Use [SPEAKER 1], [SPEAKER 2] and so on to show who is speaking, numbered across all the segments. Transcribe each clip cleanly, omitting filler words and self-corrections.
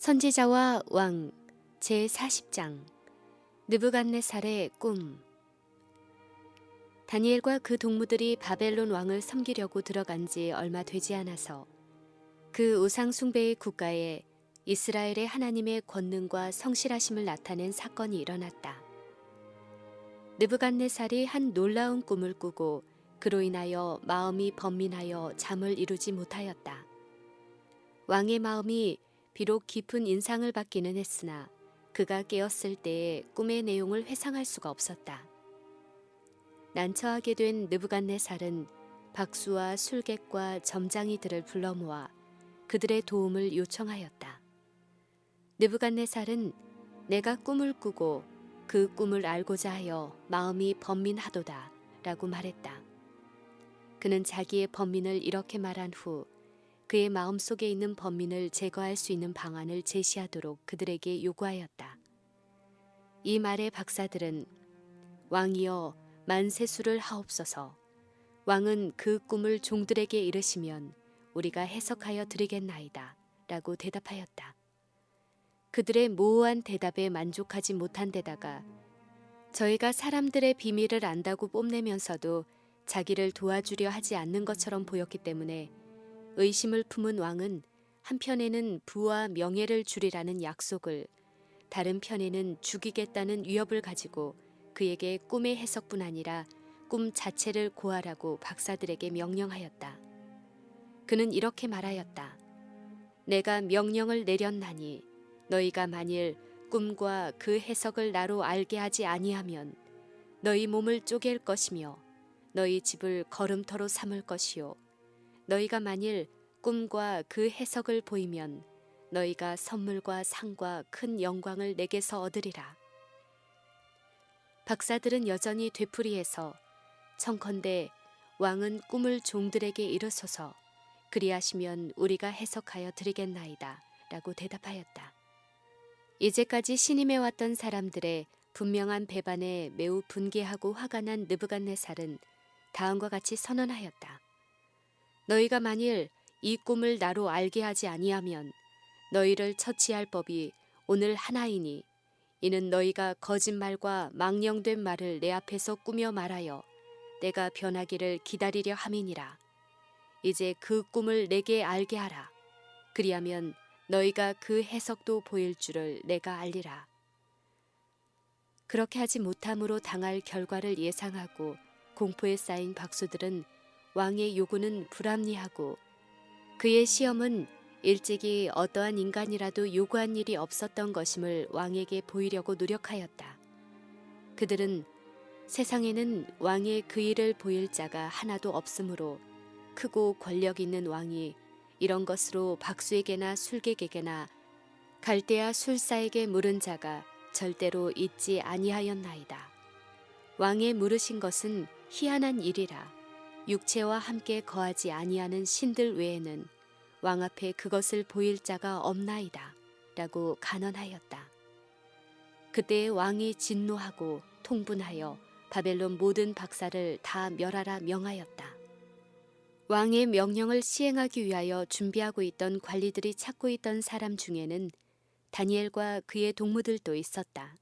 [SPEAKER 1] 선지자와 왕 제40장 느부갓네살의 꿈. 다니엘과 그 동무들이 바벨론 왕을 섬기려고 들어간 지 얼마 되지 않아서 그 우상 숭배의 국가에 이스라엘의 하나님의 권능과 성실하심을 나타낸 사건이 일어났다. 느부갓네살이 한 놀라운 꿈을 꾸고 그로 인하여 마음이 번민하여 잠을 이루지 못하였다. 왕의 마음이 비록 깊은 인상을 받기는 했으나 그가 깨었을 때의 꿈의 내용을 회상할 수가 없었다. 난처하게 된 느부갓네살은 박수와 술객과 점장이들을 불러 모아 그들의 도움을 요청하였다. 느부갓네살은 내가 꿈을 꾸고 그 꿈을 알고자 하여 마음이 번민하도다 라고 말했다. 그는 자기의 번민을 이렇게 말한 후 그의 마음속에 있는 번민을 제거할 수 있는 방안을 제시하도록 그들에게 요구하였다. 이 말의 박사들은 왕이여 만세수를 하옵소서. 왕은 그 꿈을 종들에게 이르시면 우리가 해석하여 드리겠나이다 라고 대답하였다. 그들의 모호한 대답에 만족하지 못한 데다가 저희가 사람들의 비밀을 안다고 뽐내면서도 자기를 도와주려 하지 않는 것처럼 보였기 때문에 의심을 품은 왕은 한편에는 부와 명예를 주리라는 약속을, 다른 편에는 죽이겠다는 위협을 가지고 그에게 꿈의 해석뿐 아니라 꿈 자체를 고하라고 박사들에게 명령하였다. 그는 이렇게 말하였다. 내가 명령을 내렸나니 너희가 만일 꿈과 그 해석을 나로 알게 하지 아니하면 너희 몸을 쪼갤 것이며 너희 집을 걸음터로 삼을 것이요 너희가 만일 꿈과 그 해석을 보이면 너희가 선물과 상과 큰 영광을 내게서 얻으리라. 박사들은 여전히 되풀이해서 청컨대 왕은 꿈을 종들에게 이르소서 그리하시면 우리가 해석하여 드리겠나이다 라고 대답하였다. 이제까지 신임해 왔던 사람들의 분명한 배반에 매우 분개하고 화가 난 느부갓네살은 다음과 같이 선언하였다. 너희가 만일 이 꿈을 나로 알게 하지 아니하면 너희를 처치할 법이 오늘 하나이니 이는 너희가 거짓말과 망령된 말을 내 앞에서 꾸며 말하여 내가 변하기를 기다리려 함이니라. 이제 그 꿈을 내게 알게 하라. 그리하면 너희가 그 해석도 보일 줄을 내가 알리라. 그렇게 하지 못함으로 당할 결과를 예상하고 공포에 쌓인 박수들은 왕의 요구는 불합리하고 그의 시험은 일찍이 어떠한 인간이라도 요구한 일이 없었던 것임을 왕에게 보이려고 노력하였다. 그들은 세상에는 왕의 그 일을 보일 자가 하나도 없으므로 크고 권력 있는 왕이 이런 것으로 박수에게나 술객에게나 갈대아 술사에게 물은 자가 절대로 있지 아니하였나이다. 왕의 물으신 것은 희한한 일이라 육체와 함께 거하지 아니하는 신들 외에는 왕 앞에 그것을 보일 자가 없나이다 라고 간언하였다. 그때 왕이 진노하고 통분하여 바벨론 모든 박사를 다 멸하라 명하였다. 왕의 명령을 시행하기 위하여 준비하고 있던 관리들이 찾고 있던 사람 중에는 다니엘과 그의 동무들도 있었다.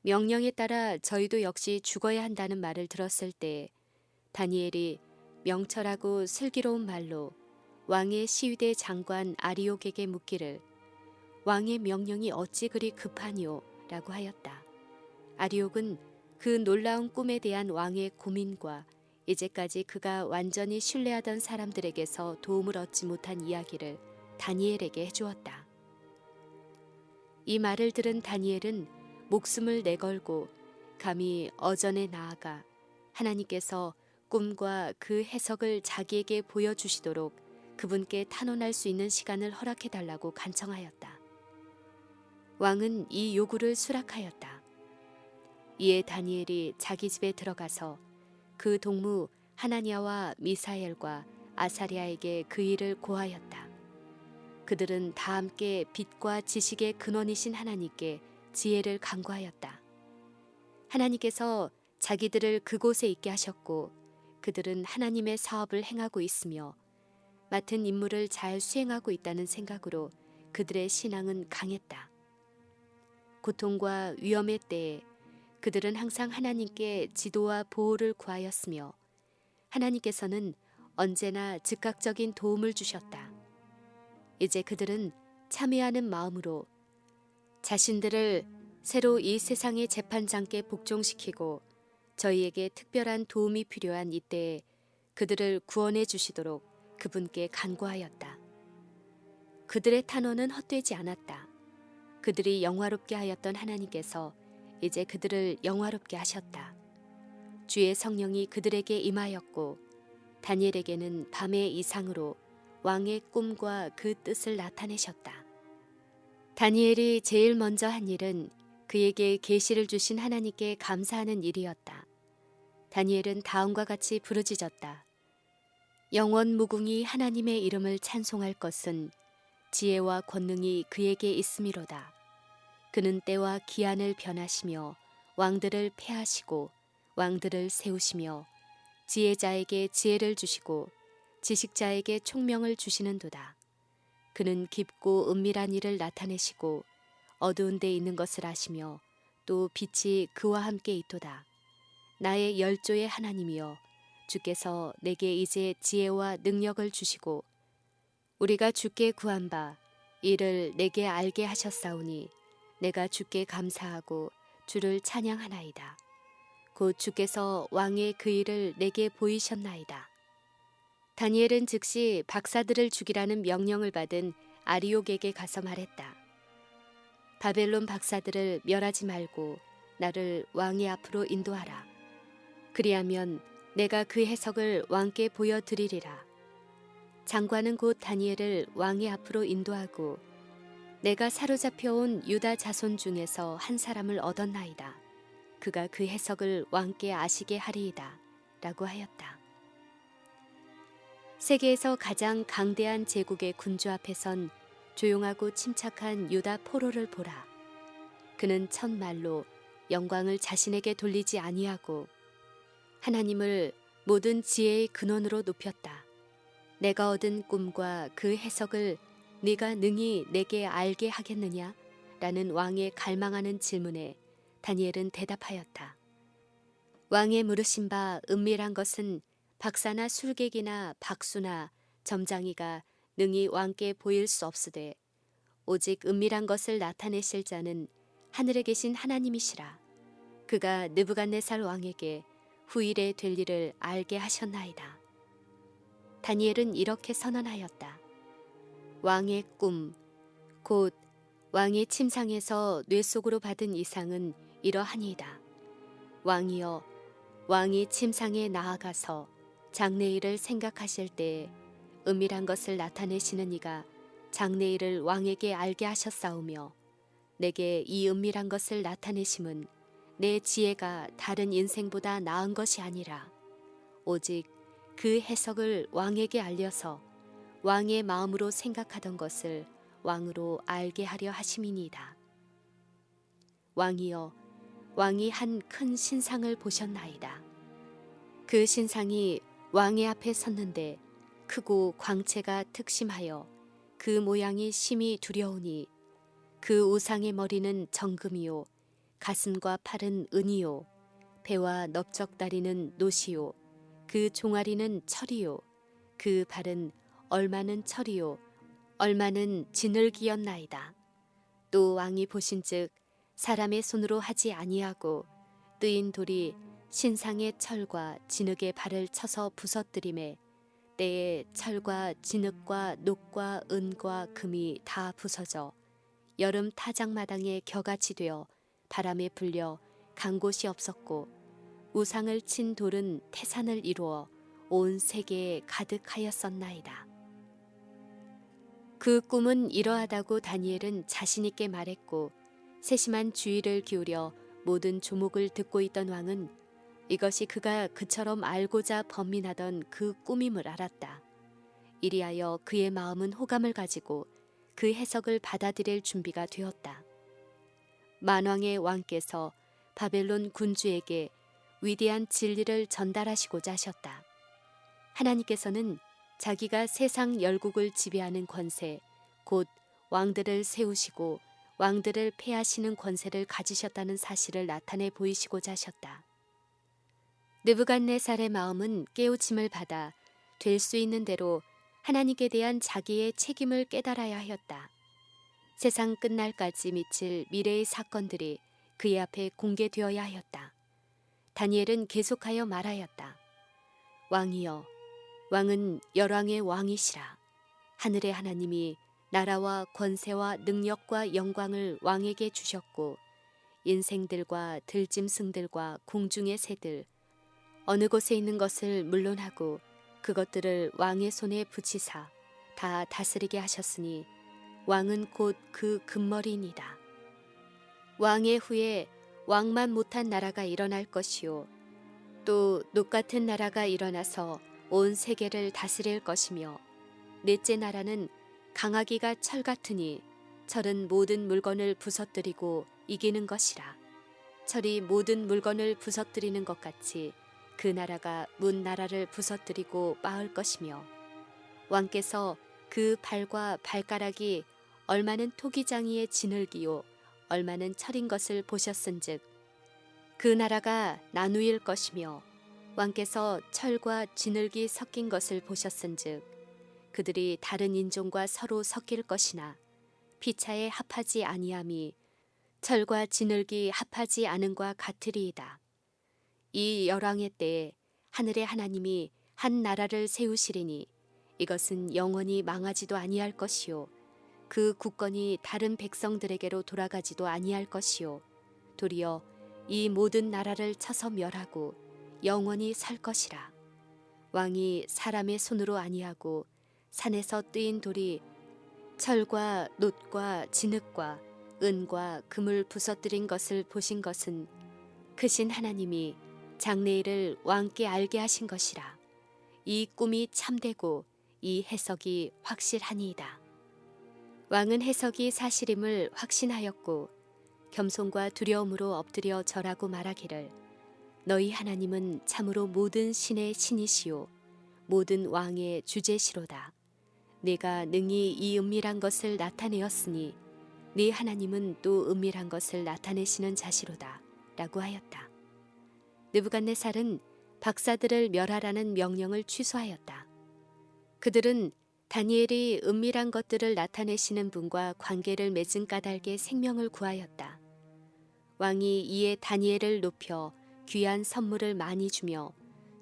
[SPEAKER 1] 명령에 따라 저희도 역시 죽어야 한다는 말을 들었을 때 다니엘이 명철하고 슬기로운 말로 왕의 시위대 장관 아리옥에게 묻기를 왕의 명령이 어찌 그리 급하니요? 라고 하였다. 아리옥은 그 놀라운 꿈에 대한 왕의 고민과 이제까지 그가 완전히 신뢰하던 사람들에게서 도움을 얻지 못한 이야기를 다니엘에게 해주었다. 이 말을 들은 다니엘은 목숨을 내걸고 감히 어전에 나아가 하나님께서 꿈과 그 해석을 자기에게 보여주시도록 그분께 탄원할 수 있는 시간을 허락해달라고 간청하였다. 왕은 이 요구를 수락하였다. 이에 다니엘이 자기 집에 들어가서 그 동무 하나냐와 미사엘과 아사리아에게 그 일을 고하였다. 그들은 다 함께 빛과 지식의 근원이신 하나님께 지혜를 간구하였다. 하나님께서 자기들을 그곳에 있게 하셨고 그들은 하나님의 사업을 행하고 있으며 맡은 임무를 잘 수행하고 있다는 생각으로 그들의 신앙은 강했다. 고통과 위험의 때에 그들은 항상 하나님께 지도와 보호를 구하였으며 하나님께서는 언제나 즉각적인 도움을 주셨다. 이제 그들은 참회하는 마음으로 자신들을 새로 이 세상의 재판장께 복종시키고 저희에게 특별한 도움이 필요한 이때에 그들을 구원해 주시도록 그분께 간구하였다. 그들의 탄원은 헛되지 않았다. 그들이 영화롭게 하였던 하나님께서 이제 그들을 영화롭게 하셨다. 주의 성령이 그들에게 임하였고 다니엘에게는 밤의 이상으로 왕의 꿈과 그 뜻을 나타내셨다. 다니엘이 제일 먼저 한 일은 그에게 계시를 주신 하나님께 감사하는 일이었다. 다니엘은 다음과 같이 부르짖었다. 영원 무궁히 하나님의 이름을 찬송할 것은 지혜와 권능이 그에게 있음이로다. 그는 때와 기한을 변하시며 왕들을 패하시고 왕들을 세우시며 지혜자에게 지혜를 주시고 지식자에게 총명을 주시는도다. 그는 깊고 은밀한 일을 나타내시고 어두운 데 있는 것을 아시며 또 빛이 그와 함께 있도다. 나의 열조의 하나님이여, 주께서 내게 이제 지혜와 능력을 주시고 우리가 주께 구한 바 이를 내게 알게 하셨사오니 내가 주께 감사하고 주를 찬양하나이다. 곧 주께서 왕의 그 일을 내게 보이셨나이다. 다니엘은 즉시 박사들을 죽이라는 명령을 받은 아리옥에게 가서 말했다. 바벨론 박사들을 멸하지 말고 나를 왕의 앞으로 인도하라. 그리하면 내가 그 해석을 왕께 보여드리리라. 장관은 곧 다니엘을 왕의 앞으로 인도하고 내가 사로잡혀온 유다 자손 중에서 한 사람을 얻었나이다. 그가 그 해석을 왕께 아시게 하리이다. 라고 하였다. 세계에서 가장 강대한 제국의 군주 앞에선 조용하고 침착한 유다 포로를 보라. 그는 첫말로 영광을 자신에게 돌리지 아니하고 하나님을 모든 지혜의 근원으로 높였다. 내가 얻은 꿈과 그 해석을 네가 능히 내게 알게 하겠느냐? 라는 왕의 갈망하는 질문에 다니엘은 대답하였다. 왕의 물으신 바 은밀한 것은 박사나 술객이나 박수나 점장이가 능히 왕께 보일 수 없으되 오직 은밀한 것을 나타내실 자는 하늘에 계신 하나님이시라. 그가 느부갓네살 왕에게 후일에 될 일을 알게 하셨나이다. 다니엘은 이렇게 선언하였다. 왕의 꿈, 곧 왕이 침상에서 뇌 속으로 받은 이상은 이러하니이다. 왕이여, 왕이 침상에 나아가서 장래일을 생각하실 때에 은밀한 것을 나타내시는 이가 장래일을 왕에게 알게 하셨사오며 내게 이 은밀한 것을 나타내심은 내 지혜가 다른 인생보다 나은 것이 아니라 오직 그 해석을 왕에게 알려서 왕의 마음으로 생각하던 것을 왕으로 알게 하려 하심이니이다. 왕이여, 왕이 한 큰 신상을 보셨나이다. 그 신상이 왕의 앞에 섰는데 크고 광채가 특심하여 그 모양이 심히 두려우니 그 우상의 머리는 정금이요 가슴과 팔은 은이요 배와 넓적다리는 노시요 그 종아리는 철이요 그 발은 얼마는 철이요 얼마는 진흙이었나이다. 또 왕이 보신즉 사람의 손으로 하지 아니하고 뜨인 돌이 신상의 철과 진흙의 발을 쳐서 부서뜨림에 때에 철과 진흙과 녹과 은과 금이 다 부서져 여름 타작마당에 겨같이 되어 바람에 불려 간 곳이 없었고 우상을 친 돌은 태산을 이루어 온 세계에 가득하였었나이다. 그 꿈은 이러하다고 다니엘은 자신 있게 말했고 세심한 주의를 기울여 모든 조목을 듣고 있던 왕은 이것이 그가 그처럼 알고자 번민하던 그 꿈임을 알았다. 이리하여 그의 마음은 호감을 가지고 그 해석을 받아들일 준비가 되었다. 만왕의 왕께서 바벨론 군주에게 위대한 진리를 전달하시고자 하셨다. 하나님께서는 자기가 세상 열국을 지배하는 권세, 곧 왕들을 세우시고 왕들을 패하시는 권세를 가지셨다는 사실을 나타내 보이시고자 하셨다. 느부갓네살의 마음은 깨우침을 받아 될 수 있는 대로 하나님께 대한 자기의 책임을 깨달아야 하였다. 세상 끝날까지 미칠 미래의 사건들이 그의 앞에 공개되어야 하였다. 다니엘은 계속하여 말하였다. 왕이여, 왕은 열왕의 왕이시라. 하늘의 하나님이 나라와 권세와 능력과 영광을 왕에게 주셨고 인생들과 들짐승들과 공중의 새들 어느 곳에 있는 것을 물론하고 그것들을 왕의 손에 붙이사 다 다스리게 하셨으니 왕은 곧 그 금머리이니다. 왕의 후에 왕만 못한 나라가 일어날 것이요 또 녹같은 나라가 일어나서 온 세계를 다스릴 것이며 넷째 나라는 강하기가 철 같으니 철은 모든 물건을 부서뜨리고 이기는 것이라. 철이 모든 물건을 부서뜨리는 것 같이 그 나라가 문 나라를 부서뜨리고 빻을 것이며 왕께서 그 발과 발가락이 얼마는 토기장이의 지늘기요 얼마는 철인 것을 보셨은즉 그 나라가 나누일 것이며 왕께서 철과 지늘기 섞인 것을 보셨은즉 그들이 다른 인종과 서로 섞일 것이나 피차에 합하지 아니함이 철과 지늘기 합하지 않음과 같으리이다. 이 열왕의 때에 하늘의 하나님이 한 나라를 세우시리니 이것은 영원히 망하지도 아니할 것이요 그 국권이 다른 백성들에게로 돌아가지도 아니할 것이요 도리어 이 모든 나라를 쳐서 멸하고 영원히 살 것이라. 왕이 사람의 손으로 아니하고 산에서 뜨인 돌이 철과 놋과 진흙과 은과 금을 부서뜨린 것을 보신 것은 크신 하나님이 장래일을 왕께 알게 하신 것이라. 이 꿈이 참되고 이 해석이 확실하니이다. 왕은 해석이 사실임을 확신하였고 겸손과 두려움으로 엎드려 절하고 말하기를 너희 하나님은 참으로 모든 신의 신이시요 모든 왕의 주제시로다. 네가 능히 이 은밀한 것을 나타내었으니 네 하나님은 또 은밀한 것을 나타내시는 자시로다 라고 하였다. 느부갓네살은 박사들을 멸하라는 명령을 취소하였다. 그들은 다니엘이 은밀한 것들을 나타내시는 분과 관계를 맺은 까닭에 생명을 구하였다. 왕이 이에 다니엘을 높여 귀한 선물을 많이 주며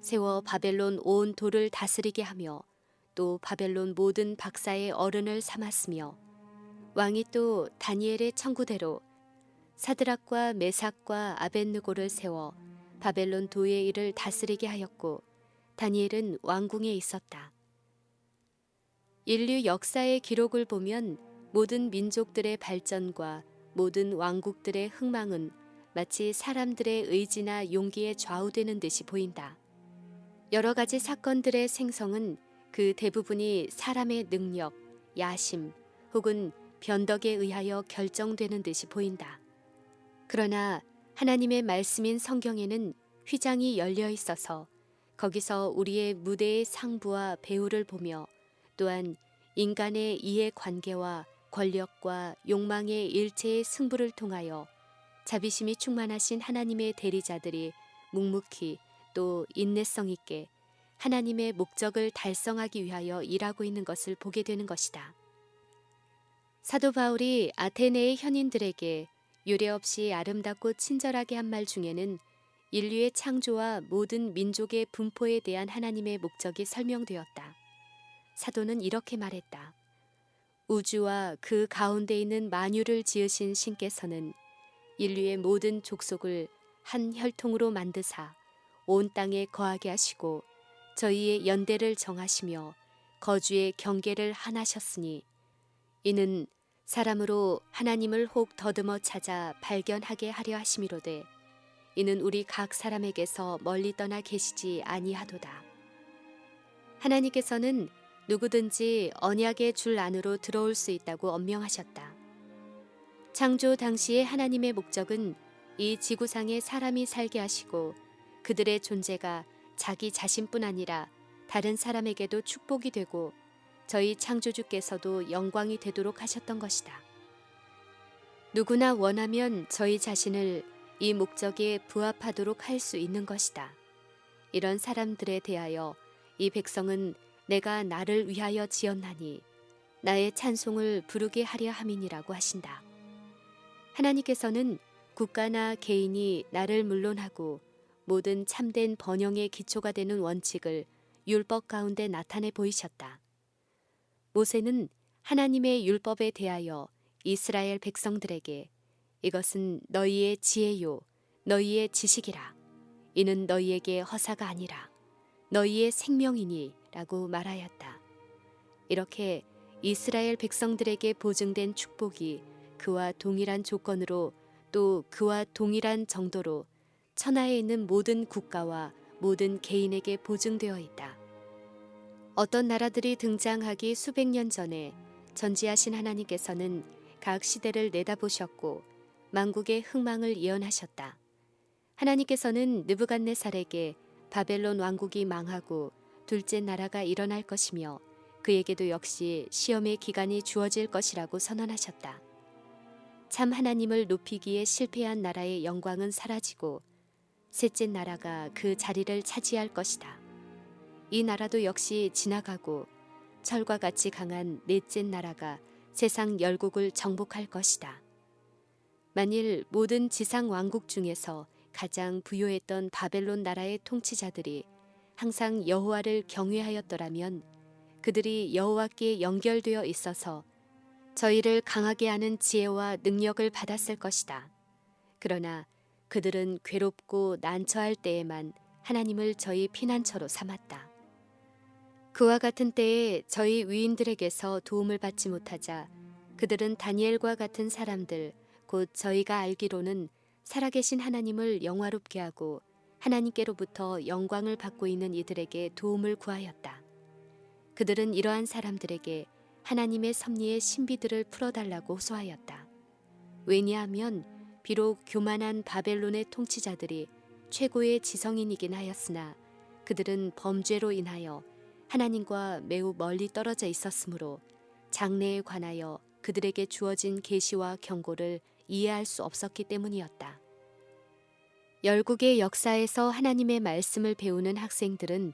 [SPEAKER 1] 세워 바벨론 온 도를 다스리게 하며 또 바벨론 모든 박사의 어른을 삼았으며 왕이 또 다니엘의 청구대로 사드락과 메삭과 아벳느고를 세워 바벨론 도의 일을 다스리게 하였고 다니엘은 왕궁에 있었다. 인류 역사의 기록을 보면 모든 민족들의 발전과 모든 왕국들의 흥망은 마치 사람들의 의지나 용기에 좌우되는 듯이 보인다. 여러 가지 사건들의 생성은 그 대부분이 사람의 능력, 야심 혹은 변덕에 의하여 결정되는 듯이 보인다. 그러나 하나님의 말씀인 성경에는 휘장이 열려 있어서 거기서 우리의 무대의 상부와 배우를 보며 또한 인간의 이해관계와 권력과 욕망의 일체의 승부를 통하여 자비심이 충만하신 하나님의 대리자들이 묵묵히 또 인내성 있게 하나님의 목적을 달성하기 위하여 일하고 있는 것을 보게 되는 것이다. 사도 바울이 아테네의 현인들에게 유례없이 아름답고 친절하게 한 말 중에는 인류의 창조와 모든 민족의 분포에 대한 하나님의 목적이 설명되었다. 사도는 이렇게 말했다. 우주와 그 가운데 있는 만유를 지으신 신께서는 인류의 모든 족속을 한 혈통으로 만드사 온 땅에 거하게 하시고 저희의 연대를 정하시며 거주의 경계를 하나셨으니 이는 사람으로 하나님을 혹 더듬어 찾아 발견하게 하려 하심이로되 이는 우리 각 사람에게서 멀리 떠나 계시지 아니하도다. 하나님께서는 누구든지 언약의 줄 안으로 들어올 수 있다고 언명하셨다. 창조 당시의 하나님의 목적은 이 지구상에 사람이 살게 하시고 그들의 존재가 자기 자신뿐 아니라 다른 사람에게도 축복이 되고 저희 창조주께서도 영광이 되도록 하셨던 것이다. 누구나 원하면 저희 자신을 이 목적에 부합하도록 할 수 있는 것이다. 이런 사람들에 대하여 이 백성은 내가 나를 위하여 지었나니 나의 찬송을 부르게 하려 함이니라고 하신다. 하나님께서는 국가나 개인이 나를 물론하고 모든 참된 번영의 기초가 되는 원칙을 율법 가운데 나타내 보이셨다. 모세는 하나님의 율법에 대하여 이스라엘 백성들에게 이것은 너희의 지혜요 너희의 지식이라 이는 너희에게 허사가 아니라 너희의 생명이니 라고 말하였다. 이렇게 이스라엘 백성들에게 보증된 축복이 그와 동일한 조건으로 또 그와 동일한 정도로 천하에 있는 모든 국가와 모든 개인에게 보증되어 있다. 어떤 나라들이 등장하기 수백 년 전에 전지하신 하나님께서는 각 시대를 내다보셨고 만국의 흥망을 예언하셨다. 하나님께서는 느부갓네살에게 바벨론 왕국이 망하고 둘째 나라가 일어날 것이며 그에게도 역시 시험의 기간이 주어질 것이라고 선언하셨다. 참 하나님을 높이기에 실패한 나라의 영광은 사라지고 셋째 나라가 그 자리를 차지할 것이다. 이 나라도 역시 지나가고 철과 같이 강한 넷째 나라가 세상 열국을 정복할 것이다. 만일 모든 지상 왕국 중에서 가장 부요했던 바벨론 나라의 통치자들이 항상 여호와를 경외하였더라면 그들이 여호와께 연결되어 있어서 저희를 강하게 하는 지혜와 능력을 받았을 것이다. 그러나 그들은 괴롭고 난처할 때에만 하나님을 저희 피난처로 삼았다. 그와 같은 때에 저희 위인들에게서 도움을 받지 못하자 그들은 다니엘과 같은 사람들 곧 저희가 알기로는 살아계신 하나님을 영화롭게 하고 하나님께로부터 영광을 받고 있는 이들에게 도움을 구하였다. 그들은 이러한 사람들에게 하나님의 섭리의 신비들을 풀어달라고 호소하였다. 왜냐하면 비록 교만한 바벨론의 통치자들이 최고의 지성인이긴 하였으나 그들은 범죄로 인하여 하나님과 매우 멀리 떨어져 있었으므로 장래에 관하여 그들에게 주어진 계시와 경고를 이해할 수 없었기 때문이었다. 열국의 역사에서 하나님의 말씀을 배우는 학생들은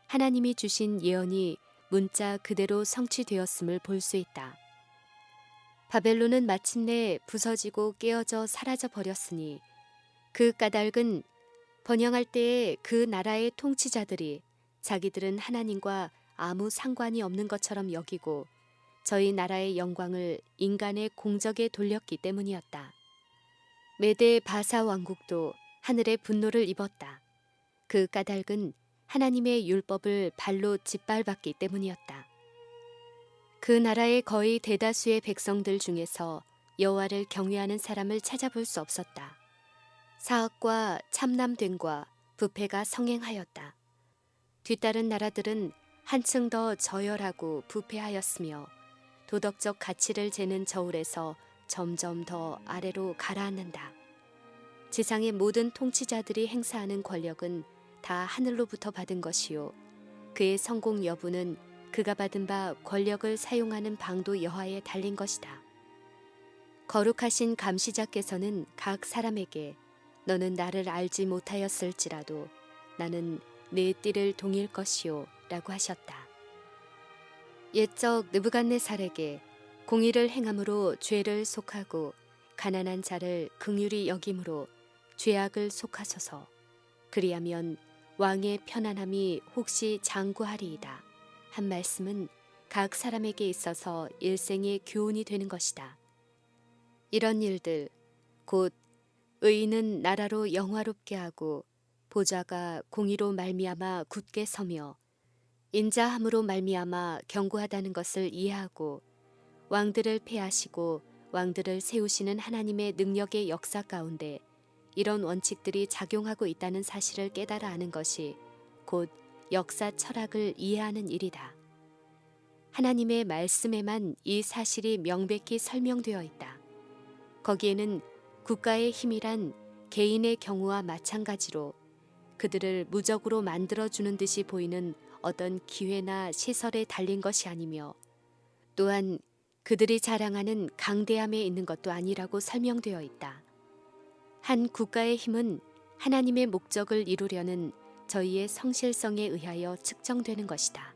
[SPEAKER 1] 하나님이 주신 예언이 문자 그대로 성취되었음을 볼 수 있다. 바벨론은 마침내 부서지고 깨어져 사라져 버렸으니 그 까닭은 번영할 때에 그 나라의 통치자들이 자기들은 하나님과 아무 상관이 없는 것처럼 여기고 저희 나라의 영광을 인간의 공적에 돌렸기 때문이었다. 메대 바사 왕국도 하늘의 분노를 입었다. 그 까닭은 하나님의 율법을 발로 짓밟았기 때문이었다. 그 나라의 거의 대다수의 백성들 중에서 여호와를 경외하는 사람을 찾아볼 수 없었다. 사악과 참남됨과 부패가 성행하였다. 뒤따른 나라들은 한층 더 저열하고 부패하였으며 도덕적 가치를 재는 저울에서 점점 더 아래로 가라앉는다. 지상의 모든 통치자들이 행사하는 권력은 다 하늘로부터 받은 것이요 그의 성공 여부는 그가 받은 바 권력을 사용하는 방도 여하에 달린 것이다. 거룩하신 감시자께서는 각 사람에게 너는 나를 알지 못하였을지라도 나는 내 띠를 동일 것이요 라고 하셨다. 옛적 느부갓네살에게 공의를 행함으로 죄를 속하고 가난한 자를 긍휼히 여김으로 죄악을 속하소서. 그리하면 왕의 편안함이 혹시 장구하리이다 한 말씀은 각 사람에게 있어서 일생의 교훈이 되는 것이다. 이런 일들 곧 의인은 나라로 영화롭게 하고 보좌가 공의로 말미암아 굳게 서며 인자함으로 말미암아 견고하다는 것을 이해하고 왕들을 폐하시고 왕들을 세우시는 하나님의 능력의 역사 가운데 이런 원칙들이 작용하고 있다는 사실을 깨달아 아는 것이 곧 역사 철학을 이해하는 일이다. 하나님의 말씀에만 이 사실이 명백히 설명되어 있다. 거기에는 국가의 힘이란 개인의 경우와 마찬가지로 그들을 무적으로 만들어주는 듯이 보이는 어떤 기회나 시설에 달린 것이 아니며 또한 그들이 자랑하는 강대함에 있는 것도 아니라고 설명되어 있다. 한 국가의 힘은 하나님의 목적을 이루려는 저희의 성실성에 의하여 측정되는 것이다.